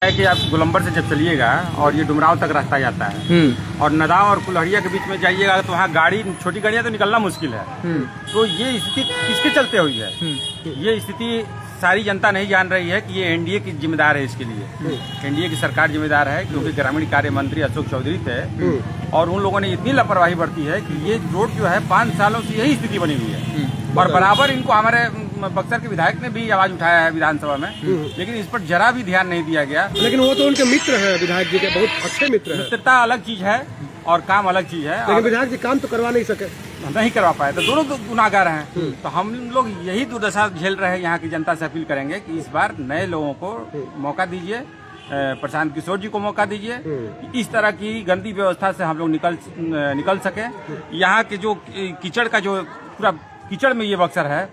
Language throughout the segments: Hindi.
है कि आप गोलंबर से जब चलिएगा और ये डुमराव तक रास्ता जाता है और नदा और कुल्हड़िया के बीच में जाइएगा तो वहाँ गाड़ी छोटी गाड़ियाँ तो निकलना मुश्किल है। तो ये स्थिति किसके चलते हुई है? ये स्थिति सारी जनता नहीं जान रही है कि ये एनडीए की जिम्मेदार है। इसके लिए एनडीए की सरकार जिम्मेदार है, क्योंकि ग्रामीण कार्य मंत्री अशोक चौधरी थे और उन लोगों ने इतनी लापरवाही बरती है कि ये रोड जो है 5 सालों से यही स्थिति बनी हुई है। और बराबर इनको हमारे बक्सर के विधायक ने भी आवाज उठाया है विधानसभा में, लेकिन इस पर जरा भी ध्यान नहीं दिया गया। लेकिन वो तो उनके मित्र हैं, विधायक जी के बहुत अच्छे मित्र हैं। मित्रता अलग चीज है और काम अलग चीज है। लेकिन विधायक जी काम तो करवा नहीं सके, नहीं करवा पाए, तो दोनों गुनाहगार हैं। तो हम लोग यही दुर्दशा झेल रहे हैं। यहाँ की जनता से अपील करेंगे कि इस बार नए लोगों को मौका दीजिए, प्रशांत किशोर जी को मौका दीजिए। इस तरह की गंदी व्यवस्था से हम लोग निकल सके। यहाँ के जो कीचड़ का जो पूरा कीचड़ में ये बक्सर है,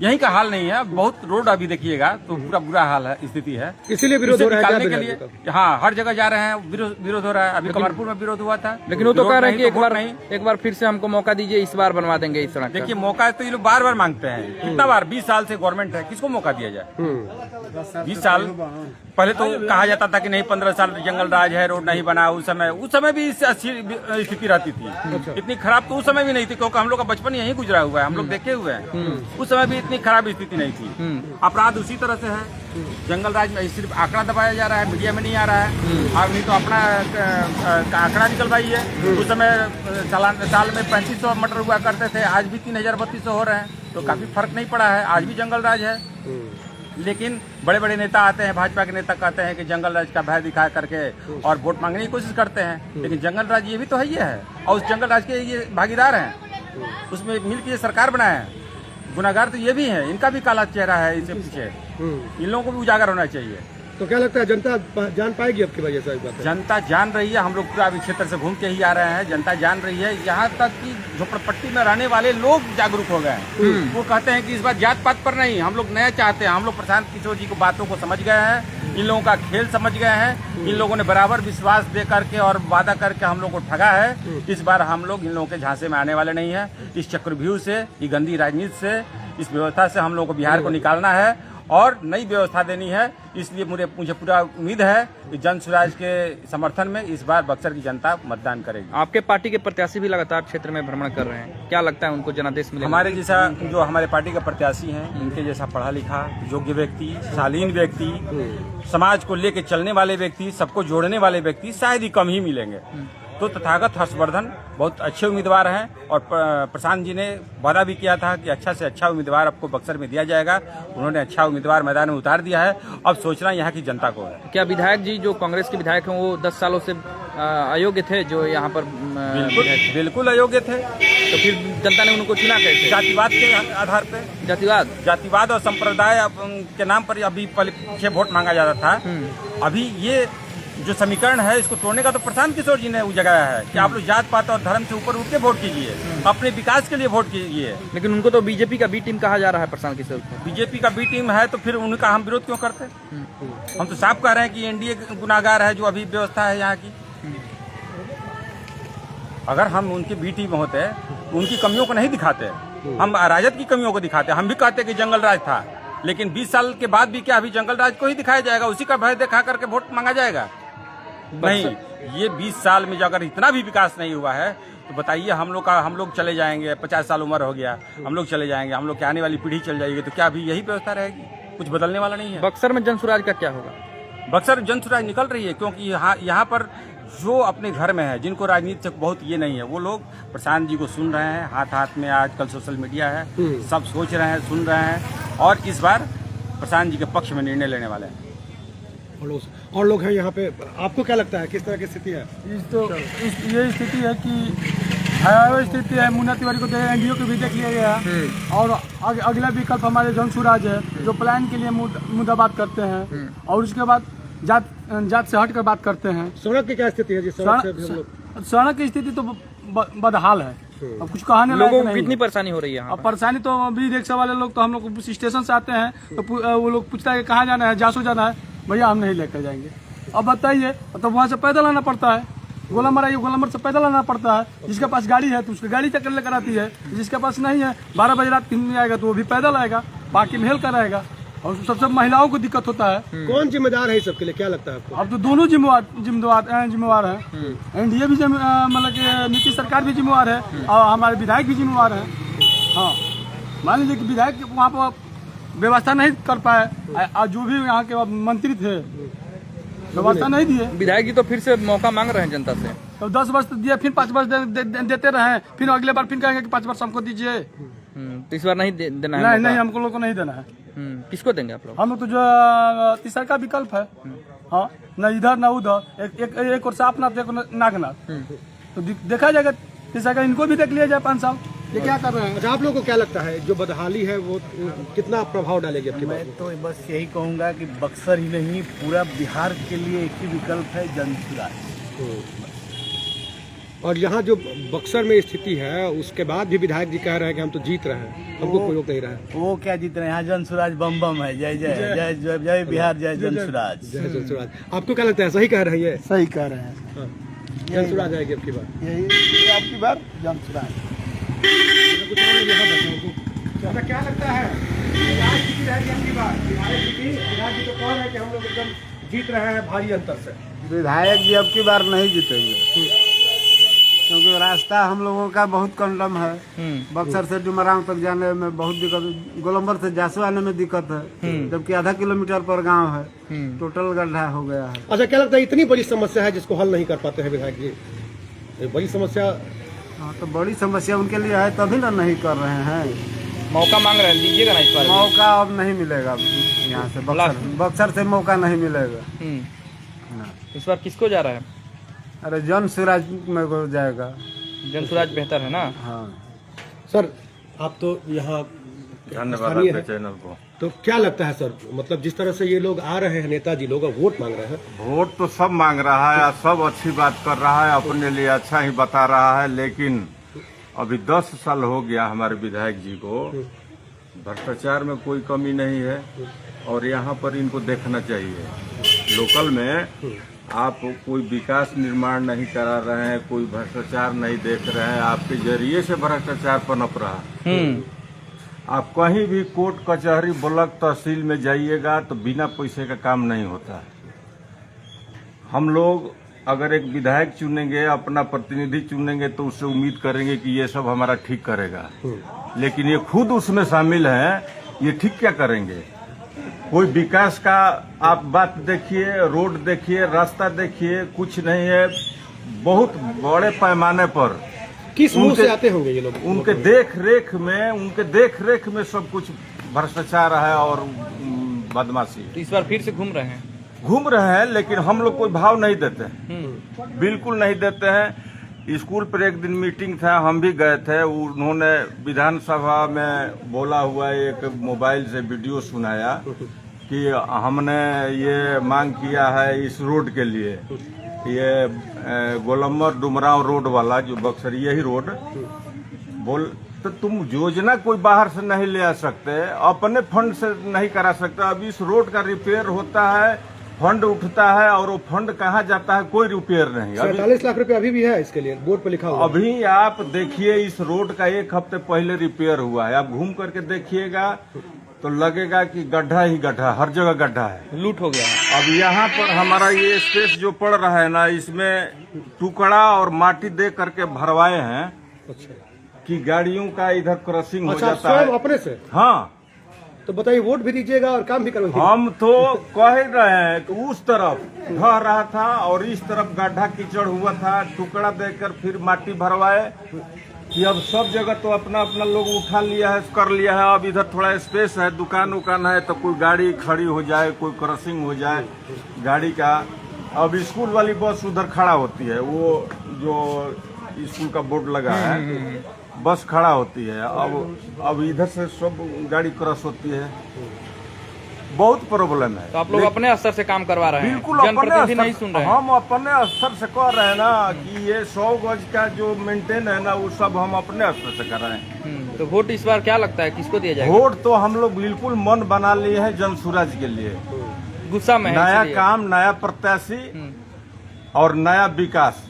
यही का हाल नहीं है। बहुत रोड अभी देखिएगा तो पूरा बुरा हाल है, स्थिति है। इसीलिए विरोध हो रहा है के लिए। हाँ, हर जगह जा रहे हैं, विरोध हो रहा है। अभी कमरपुर में विरोध हुआ था, लेकिन वो तो कह रहे हैं कि एक बार फिर से हमको मौका दीजिए, इस बार बनवा देंगे इस सड़क। देखिए, मौका तो ये लोग बार बार मांगते हैं। कितना बार? 20 साल से गवर्नमेंट है, किसको मौका दिया जाए? 20 साल पहले तो कहा जाता था कि नहीं 15 साल जंगल राज है, रोड नहीं बना। उस समय भी इससे अच्छी स्थिति रहती थी। इतनी खराब तो उस समय भी नहीं थी, क्योंकि हम लोग का बचपन यहीं गुजरा हुआ है, हम लोग देखे हुए हैं। उस समय भी इतनी खराब स्थिति नहीं थी। अपराध उसी तरह से है। जंगल राज में सिर्फ आंकड़ा दबाया जा रहा है, मीडिया में नहीं आ रहा है। और नहीं तो अपना आंकड़ा निकलवाइए। उस समय साल में 3500 मर्डर हुआ करते थे, आज भी 3000-3200 हो रहे हैं। तो काफी फर्क नहीं पड़ा है, आज भी जंगल राज है। लेकिन बड़े बड़े नेता आते हैं, भाजपा के नेता कहते हैं कि जंगल राज का भय दिखा करके और वोट मांगने की कोशिश करते हैं। लेकिन जंगल राज ये भी तो है और उस जंगल राज के ये भागीदार हैं। उसमें मिलकर ये सरकार बनाए हैं। गुनाहगार तो ये भी हैं, इनका भी काला चेहरा है इसके पीछे। इन लोगों को भी उजागर होना चाहिए। तो क्या लगता है जनता जान पाएगी अब की वजह से? जनता जान रही है। हम लोग पूरा क्षेत्र से घूम के ही आ रहे हैं, जनता जान रही है। यहाँ तक कि झोपड़पट्टी में रहने वाले लोग जागरूक हो गए हैं। वो कहते हैं कि इस बार जात पात पर नहीं, हम लोग नया चाहते हैं। हम लोग प्रशांत किशोर जी को बातों को समझ गए हैं, इन लोगों का खेल समझ गए हैं। इन लोगों ने बराबर विश्वास दे करके और वादा करके हम लोग को ठगा है। इस बार हम लोग इन लोगों के झांसे में आने वाले नहीं है। इस चक्रव्यूह से, ये गंदी राजनीति से, इस व्यवस्था से हम लोग को बिहार को निकालना है और नई व्यवस्था देनी है। इसलिए मुझे पूरा उम्मीद है कि जन स्वराज के समर्थन में इस बार बक्सर की जनता मतदान करेगी। आपके पार्टी के प्रत्याशी भी लगातार क्षेत्र में भ्रमण कर रहे हैं, क्या लगता है उनको जनादेश मिलेगा? हमारे जैसा जो हमारे पार्टी के प्रत्याशी हैं, इनके जैसा पढ़ा लिखा योग्य व्यक्ति, शालीन व्यक्ति, समाज को लेकर चलने वाले व्यक्ति, सबको जोड़ने वाले व्यक्ति शायद ही कम ही मिलेंगे। तो तथागत हर्षवर्धन बहुत अच्छे उम्मीदवार हैं और प्रशांत जी ने वादा भी किया था कि अच्छा से अच्छा उम्मीदवार आपको बक्सर में दिया जाएगा। उन्होंने अच्छा उम्मीदवार मैदान में उतार दिया है। अब सोचना यहाँ की जनता को है। क्या विधायक जी जो कांग्रेस के विधायक हैं वो 10 सालों से अयोग्य थे, जो यहाँ पर बिल्कुल अयोग्य थे? तो फिर जनता ने उनको चुना कैसे? जातिवाद के आधार पे। जातिवाद और संप्रदाय के नाम पर अभी पीछे वोट मांगा जाता था। अभी ये जो समीकरण है, इसको तोड़ने का तो प्रशांत किशोर जी ने जगाया है कि आप लोग जात पात और धर्म से ऊपर उठ के वोट कीजिए, अपने विकास के लिए वोट कीजिए। लेकिन उनको तो बीजेपी का बी टीम कहा जा रहा है। प्रशांत किशोर को बीजेपी का बी टीम है, तो फिर उनका हम विरोध क्यों करते? हम तो साफ कह रहे हैं कि एनडीए गुनाहगार है जो अभी व्यवस्था है यहाँ की। अगर हम उनके बी टीम होते, उनकी कमियों को नहीं दिखाते, हम राजद की कमियों को दिखाते। हम भी कहते कि जंगल राज था, लेकिन 20 साल के बाद भी क्या अभी जंगल राज को ही दिखाया जाएगा? उसी का भय दिखा करके वोट मांगा जाएगा? नहीं। ये 20 साल में जो अगर इतना भी विकास नहीं हुआ है तो बताइए, हम लोग चले जाएंगे, 50 साल उम्र हो गया, हम लोग चले जाएंगे, हम लोग की आने वाली पीढ़ी चल जाएगी, तो क्या अभी यही व्यवस्था रहेगी? कुछ बदलने वाला नहीं है। बक्सर में जन स्वराज का क्या होगा? बक्सर जन स्वराज निकल रही है, क्योंकि यहाँ पर जो अपने घर में है, जिनको राजनीति से बहुत ये नहीं है, वो लोग प्रशांत जी को सुन रहे हैं। हाथ हाथ में आजकल सोशल मीडिया है, सब सोच रहे हैं, सुन रहे हैं और इस बार प्रशांत जी के पक्ष में निर्णय लेने वाले हैं। और लोग हैं यहाँ पे। आपको क्या लगता है किस तरह की स्थिति है? ये स्थिति है कि भयावह स्थिति है। मुन्ना तिवारी को एनडीओ को भी देख लिया गया और अगला विकल्प हमारे जन स्वराज है, जो प्लान के लिए मुद्दाबात करते हैं और उसके बाद जात से हट कर बात करते हैं। सड़क की क्या स्थिति है? सड़क की स्थिति तो बदहाल है, अब कुछ कहने लोगों को कितनी परेशानी हो रही है? अब परेशानी तो अभी रिक्शा वाले लोग तो हम लोग स्टेशन से आते हैं तो वो लोग पूछता है कहाँ जाना है, जासू जाना है, भैया हम नहीं लेकर जाएंगे। अब बताइए, तो वहाँ से पैदल आना पड़ता है। गोलंबर आइए, गोलंबर से पैदल आना पड़ता है। जिसके पास गाड़ी है तो उसकी गाड़ी चक्कर लेकर आती है, जिसके पास नहीं है 12 बजे रात 3 बजे आएगा तो वो भी पैदल आएगा, बाकी में हेल कर आएगा। और सबसे महिलाओं को दिक्कत होता है। कौन जिम्मेदार है इस सब के लिए, क्या लगता है आपको? अब तो दोनों जिम्मेवार है। एनडीए भी मतलब कि नीतीश सरकार भी जिम्मेवार है और हमारे विधायक भी जिम्मेवार है। हाँ, मान लीजिए कि विधायक वहाँ पर व्यवस्था नहीं कर पाए और जो भी यहाँ के मंत्री थे व्यवस्था नहीं दिए। विधायक जी तो फिर से मौका मांग रहे हैं जनता से। तो 10 वर्ष दिए, फिर 5 वर्ष देते रहे, फिर अगले बार फिर कहेंगे कि 5 वर्ष हमको दीजिए। तो इस बार नहीं देना है? नहीं, हमको लोग को नहीं देना है। किसको देंगे आप लोग? हम लोग तो जो तीसरा का विकल्प है। हाँ, न इधर न उधर, एक और सापनाथ, एक और नागनाथ। तो देखा जाएगा तीसरा का, इनको भी देख लिया जाए 5 साल। ये क्या कर रहे हैं? अच्छा, आप लोगों को क्या लगता है जो बदहाली है वो कितना प्रभाव डालेगी आपकी बात? मैं तो बस यही कहूँगा कि बक्सर ही नहीं, पूरा बिहार के लिए एक ही विकल्प है, जन सुराज। और यहाँ जो बक्सर में स्थिति है उसके बाद भी विधायक जी कह रहे हैं कि हम तो जीत रहे हैं, हमको कोई रोक नहीं रहा है। वो क्या जीत रहे हैं, यहाँ जन सुराज बम बम है। जय जय जय जय जय बिहार, जय जन सुराज। जय जन सुराज। आपको क्या लगता है, सही कह रहे हैं ये? सही कह रहे हैं। जन सुराज आएगी आपकी बात? यही आपकी बार जन सुराज। अच्छा, क्या लगता है विधायक जी की रहेगी आपकी बात? विधायक जी तो कह रहे हैं कि हम लोग एकदम जीत रहे हैं भारी अंतर से। विधायक जी अब की बार नहीं जीतेंगे, क्योंकि रास्ता हम लोगों का बहुत कम है। बक्सर से डुमरांव तक जाने में बहुत दिक्कत, गोलंबर से जासू आने में दिक्कत है, जबकि आधा किलोमीटर पर गांव है, टोटल गड्ढा हो गया है। अच्छा, क्या लगता है इतनी बड़ी समस्या है जिसको हल नहीं कर पाते हैं विधायक जी? ये बड़ी समस्या। हाँ, तो बड़ी समस्या उनके लिए है, तभी ना नहीं कर रहे हैं। मौका मांग रहे हैं, दीजिएगा ना इस बार? मौका अब नहीं मिलेगा यहाँ से, बक्सर से मौका नहीं मिलेगा। इस बार किसको जा रहा है? अरे जन सुराज में को जाएगा। जन सुराज बेहतर है ना? हाँ सर, आप तो यहाँ धन्यवाद स्थानीय आपके हैं। चैनल को। तो क्या लगता है सर, मतलब जिस तरह से ये लोग आ रहे हैं, नेताजी लोग वोट मांग रहे हैं, वोट तो सब मांग रहा है, सब अच्छी बात कर रहा है, अपने लिए अच्छा ही बता रहा है, लेकिन अभी 10 साल हो गया हमारे विधायक जी को, भ्रष्टाचार में कोई कमी नहीं है और यहाँ पर इनको देखना चाहिए। लोकल में आप कोई विकास निर्माण नहीं करा रहे हैं, कोई भ्रष्टाचार नहीं देख रहे हैं, आपके जरिए से भ्रष्टाचार पनप रहा है। आप कहीं भी कोर्ट कचहरी ब्लॉक तहसील में जाइएगा तो बिना पैसे का काम नहीं होता है। हम लोग अगर एक विधायक चुनेंगे, अपना प्रतिनिधि चुनेंगे, तो उससे उम्मीद करेंगे कि ये सब हमारा ठीक करेगा, लेकिन ये खुद उसमें शामिल हैं, ये ठीक क्या करेंगे? कोई विकास का आप बात देखिए, रोड देखिए, रास्ता देखिए, कुछ नहीं है। बहुत बड़े पैमाने पर किस मुंह से आते होंगे ये लोग? उनके देख रेख में सब कुछ भ्रष्टाचार है और बदमाशी। तो इस बार फिर से घूम रहे हैं, लेकिन हम लोग कोई भाव नहीं देते हैं, बिल्कुल नहीं देते हैं। स्कूल पर एक दिन मीटिंग था, हम भी गए थे, उन्होंने विधानसभा में बोला हुआ एक मोबाइल से वीडियो सुनाया कि हमने ये मांग किया है इस रोड के लिए, ये गोलम्बर डुमरांव रोड वाला जो बक्सर, यही रोड बोल। तो तुम योजना कोई बाहर से नहीं ले आ सकते, अपने फंड से नहीं करा सकते। अब इस रोड का रिपेयर होता है, फंड उठता है और वो फंड कहाँ जाता है, कोई रिपेयर नहीं। 47 लाख रुपए अभी भी है इसके लिए, बोर्ड पर लिखा हुआ। अभी आप देखिए, इस रोड का 1 हफ्ते पहले रिपेयर हुआ है, आप घूम करके देखिएगा तो लगेगा कि गड्ढा ही गड्ढा, हर जगह गड्ढा है, लूट हो गया। अब यहाँ पर हमारा ये स्पेस जो पड़ रहा है ना, इसमें टुकड़ा और माटी दे करके भरवाए हैं। अच्छा, कि गाड़ियों का इधर क्रॉसिंग हो जाता स्वयं है। अपने से? हाँ, तो बताइए, वोट भी दीजिएगा और काम भी करवाइए। हम तो कह रहे हैं कि उस तरफ ढह रहा था और इस तरफ गड्ढा कीचड़ हुआ था, टुकड़ा देकर फिर माटी भरवाए कि अब सब जगह तो अपना अपना लोग उठा लिया है, कर लिया है। अब इधर थोड़ा स्पेस है, दुकान उकान है, तो कोई गाड़ी खड़ी हो जाए, कोई क्रॉसिंग हो जाए गाड़ी का। अब स्कूल वाली बस उधर खड़ा होती है, वो जो स्कूल का बोर्ड लगा है, बस खड़ा होती है। अब इधर से सब गाड़ी क्रॉस होती है, बहुत प्रॉब्लम है। तो आप लोग अपने स्तर से काम करवा रहे हैं? बिल्कुल जनप्रतिनिधि नहीं सुन रहे हैं? हम अपने स्तर से कह रहे हैं ना कि ये 100 गज का जो मेंटेन है ना, वो सब हम अपने स्तर से कर रहे हैं। तो वोट इस बार क्या लगता है किसको दिया जाएगा? वोट तो हम लोग बिल्कुल मन बना लिए हैं जन सुराज के लिए। गुस्सा में है नया इसलिए। काम, नया प्रत्याशी और नया विकास,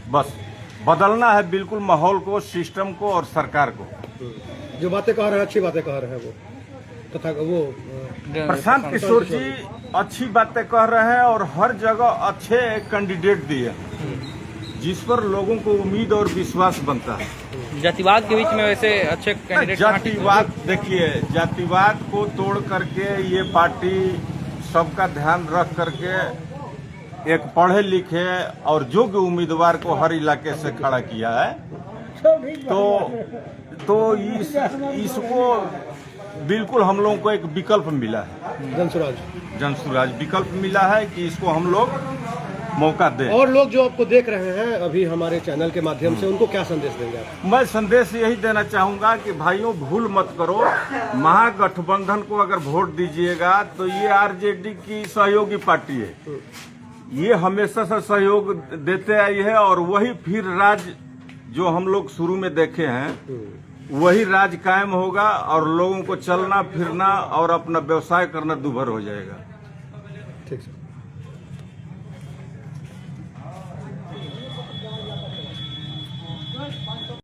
बस बदलना है बिल्कुल माहौल को, सिस्टम को और सरकार को। जो बातें कह रहे हैं, अच्छी बातें कह रहे हैं वो। तथा वो प्रशांत किशोर जी अच्छी बातें कह रहे हैं और हर जगह अच्छे कैंडिडेट दिए, जिस पर लोगों को उम्मीद और विश्वास बनता है। जातिवाद के बीच में वैसे अच्छे कैंडिडेट जातिवाद, देखिए, जातिवाद को तोड़ करके ये पार्टी सबका ध्यान रख करके एक पढ़े लिखे और योग्य उम्मीदवार को हर इलाके से खड़ा किया है। तो इसको बिल्कुल हम लोगों को एक विकल्प मिला है, जनसुराज विकल्प मिला है कि इसको हम लोग मौका दें। और लोग जो आपको देख रहे हैं अभी हमारे चैनल के माध्यम से, उनको क्या संदेश देंगे आप? मैं संदेश यही देना चाहूंगा कि भाइयों, भूल मत करो, महागठबंधन को अगर वोट दीजिएगा तो ये आरजेडी की सहयोगी पार्टी है, ये हमेशा से सहयोग देते आई है और वही फिर राज जो हम लोग शुरू में देखे हैं वही राज कायम होगा और लोगों को चलना फिरना और अपना व्यवसाय करना दूभर हो जाएगा। ठीक है।